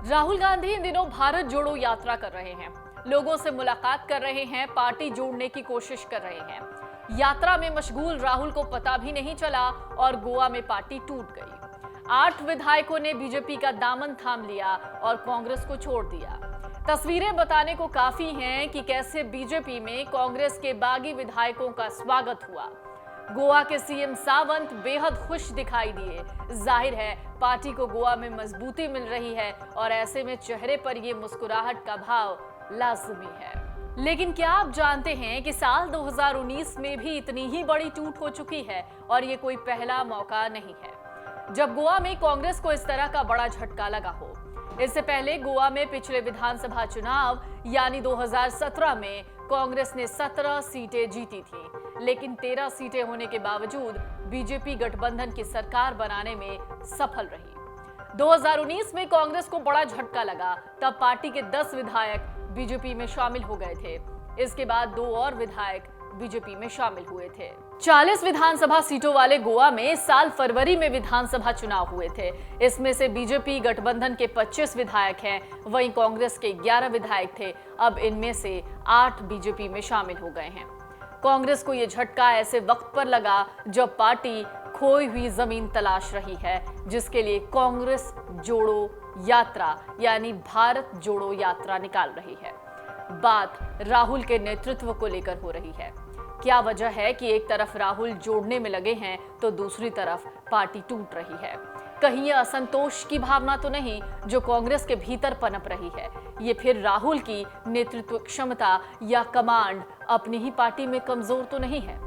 राहुल गांधी इन दिनों भारत जोड़ो यात्रा कर रहे हैं। लोगों से मुलाकात कर रहे हैं, पार्टी जोड़ने की कोशिश कर रहे हैं। यात्रा में मशगूल राहुल को पता भी नहीं चला और गोवा में पार्टी टूट गई। 8 विधायकों ने बीजेपी का दामन थाम लिया और कांग्रेस को छोड़ दिया। तस्वीरें बताने को काफी हैं कि कैसे बीजेपी में कांग्रेस के बागी विधायकों का स्वागत हुआ। गोवा के सीएम सावंत बेहद खुश दिखाई दिए। जाहिर है पार्टी को गोवा में मजबूती मिल रही है और ऐसे में चेहरे पर ये मुस्कुराहट का भाव लाजमी है। लेकिन क्या आप जानते हैं कि साल 2019 में भी इतनी ही बड़ी टूट हो चुकी है और ये कोई पहला मौका नहीं है जब गोवा में कांग्रेस को इस तरह का बड़ा झटका लगा हो। इससे पहले गोवा में पिछले विधानसभा चुनाव यानी 2017 में कांग्रेस ने 17 सीटें जीती थी, लेकिन 13 सीटें होने के बावजूद बीजेपी गठबंधन की सरकार बनाने में सफल रही। 2019 में कांग्रेस को बड़ा झटका लगा, तब पार्टी के 10 विधायक बीजेपी में शामिल हो गए थे। इसके बाद 2 और विधायक बीजेपी में शामिल हुए थे। 40 विधानसभा सीटों वाले गोवा में साल फरवरी में विधानसभा चुनाव हुए थे। इसमें से बीजेपी गठबंधन के 25 विधायक हैं, वहीं कांग्रेस के 11 विधायक थे। अब इनमें से 8 बीजेपी में शामिल हो गए हैं। कांग्रेस को यह झटका ऐसे वक्त पर लगा जब पार्टी खोई हुई जमीन तलाश रही है, जिसके लिए कांग्रेस जोड़ो यात्रा यानी भारत जोड़ो यात्रा निकाल रही है। बात राहुल के नेतृत्व को लेकर हो रही है। क्या वजह है कि एक तरफ राहुल जोड़ने में लगे हैं तो दूसरी तरफ पार्टी टूट रही है? कहीं ये असंतोष की भावना तो नहीं जो कांग्रेस के भीतर पनप रही है? ये फिर राहुल की नेतृत्व क्षमता या कमांड अपनी ही पार्टी में कमजोर तो नहीं है?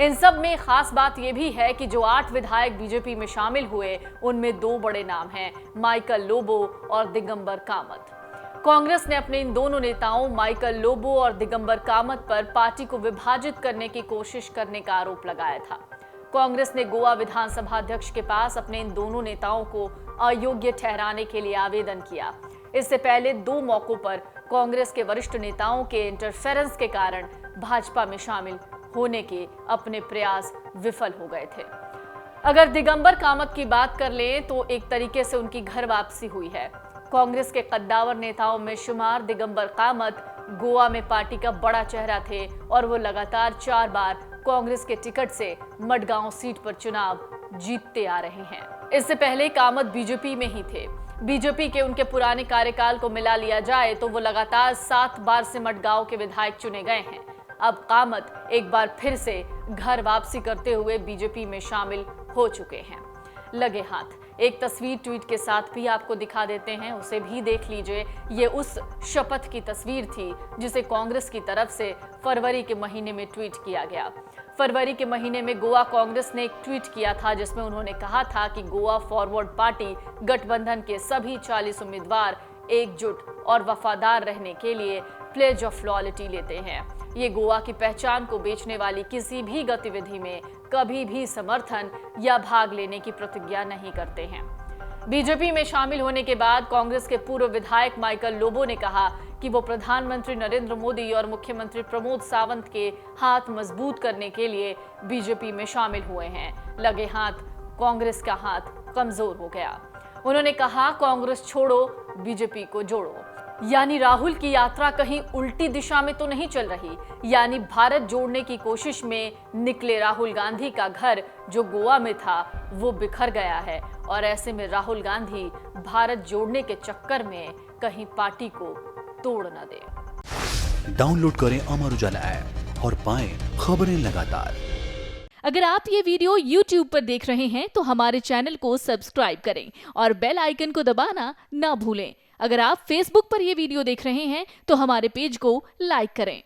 इन सब में खास बात यह भी है कि जो 8 विधायक बीजेपी में शामिल हुए उनमें 2 बड़े नाम हैं, माइकल लोबो और दिगंबर कामत। कांग्रेस ने अपने इन दोनों नेताओं माइकल लोबो और दिगंबर कामत पर पार्टी को विभाजित करने की कोशिश करने का आरोप लगाया था। कांग्रेस ने गोवा विधानसभा अध्यक्ष के पास अपने इन दोनों नेताओं को अयोग्य ठहराने के लिए आवेदन किया। इससे पहले 2 मौकों पर कांग्रेस के वरिष्ठ नेताओं के इंटरफेरेंस के कारण भाजपा में शामिल होने के अपने प्रयास विफल हो गए थे। अगर दिगंबर कामत की बात कर लें तो एक तरीके से उनकी घर वापसी हुई है। कांग्रेस के कद्दावर नेताओं में शुमार दिगंबर कामत गोवा में पार्टी का बड़ा चेहरा थे और वो लगातार 4 बार कांग्रेस के टिकट से मडगांव सीट पर चुनाव जीतते आ रहे हैं। इससे पहले कामत बीजेपी में ही थे। बीजेपी के उनके पुराने कार्यकाल को मिला लिया जाए तो वो लगातार 7 बार से मडगांव के विधायक चुने गए हैं। अब कामत एक बार फिर से घर वापसी करते हुए बीजेपी में शामिल हो चुके हैं। लगे हाथ एक तस्वीर ट्वीट के साथ भी आपको दिखा देते हैं, उसे भी देख लीजिए। ये उस शपथ की तस्वीर थी जिसे कांग्रेस की तरफ से फरवरी के महीने में ट्वीट किया गया। फरवरी के महीने में गोवा कांग्रेस ने एक ट्वीट किया था जिसमें उन्होंने कहा था कि गोवा फॉरवर्ड पार्टी गठबंधन के सभी 40 उम्मीदवार एकजुट और वफादार रहने के लिए प्लेज ऑफ लॉयल्टी लेते हैं। ये गोवा की पहचान को बेचने वाली किसी भी गतिविधि में कभी भी समर्थन या भाग लेने की प्रतिज्ञा नहीं करते हैं। बीजेपी में शामिल होने के बाद कांग्रेस के पूर्व विधायक माइकल लोबो ने कहा कि वो प्रधानमंत्री नरेंद्र मोदी और मुख्यमंत्री प्रमोद सावंत के हाथ मजबूत करने के लिए बीजेपी में शामिल हुए हैं। लगे हाथ कांग्रेस का हाथ कमजोर हो गया। उन्होंने कहा, कांग्रेस छोड़ो, बीजेपी को जोड़ो। यानी राहुल की यात्रा कहीं उल्टी दिशा में तो नहीं चल रही, यानी भारत जोड़ने की कोशिश में निकले राहुल गांधी का घर जो गोवा में था वो बिखर गया है और ऐसे में राहुल गांधी भारत जोड़ने के चक्कर में कहीं पार्टी को तोड़ न दे। डाउनलोड करें अमर उजाला ऐप और पाएं खबरें लगातार। अगर आप ये वीडियो YouTube पर देख रहे हैं तो हमारे चैनल को सब्सक्राइब करें और बेल आइकन को दबाना ना भूलें। अगर आप Facebook पर ये वीडियो देख रहे हैं तो हमारे पेज को लाइक करें।